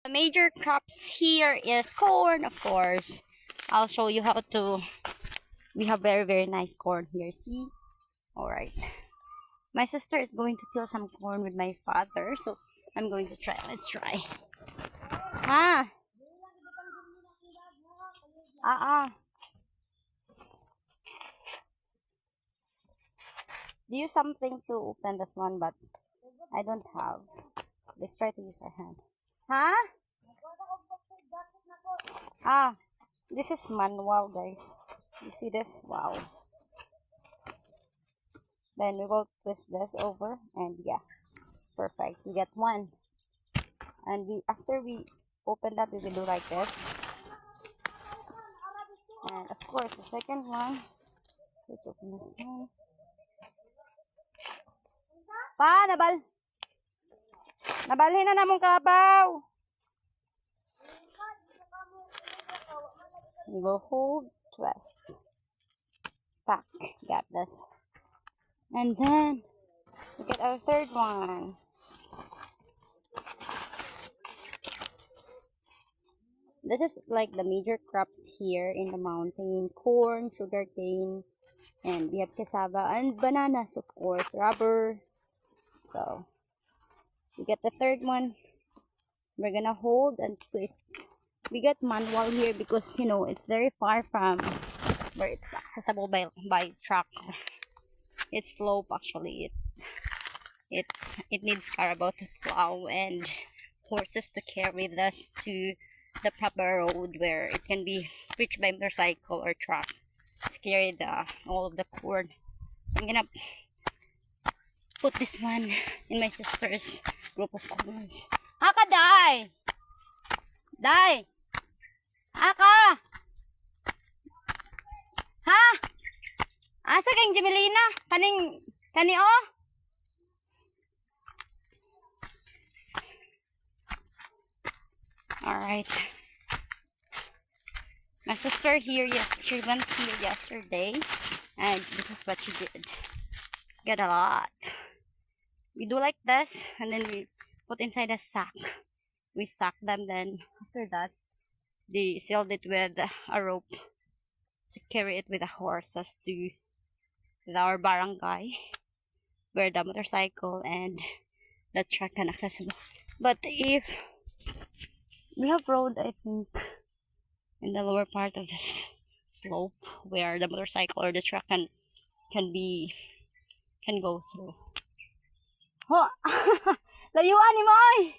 The major crops here is corn, of course. I'll show you how to. We have very nice corn here. See? Alright. My sister is going to peel some corn with my father, so I'm going to try. Let's try. Ah. Do you something to open this one, but I don't have. Let's try to use our hand. Huh? This is manual, guys. You see this? Wow. Then we will twist this over, and yeah, perfect. We get one. And after we open that, we will do like this. And of course, the second one. Let's open this one. Pa, nabalhin na namong kabaw. We will hold, twist, pack. Got this. And then we get our third one. This is like the major crops here in the mountain: corn, sugarcane, and we have cassava and bananas, of course, rubber. So we get the third one. We're gonna hold and twist. We get manual here because, you know, it's very far from where it's accessible by truck. It's slope actually. It needs carabao to plow and horses to carry this to the proper road where it can be reached by motorcycle or truck to carry all of the corn. So I'm gonna put this one in my sister's group of corns. Aka, Day! Day! Aka! Ha? Asa kang Jamelina? Kani oh? Alright. My sister here, she went here yesterday, and this is what she did. Get a lot. We do like this, and then we put inside a sack. We sack them, then after that, they sealed it with a rope to carry it with the horses to our barangay, where the motorcycle and the truck can accessible. But if we have road, I think, in the lower part of this slope where the motorcycle or the truck can go through. Ho! Layuan ni mo!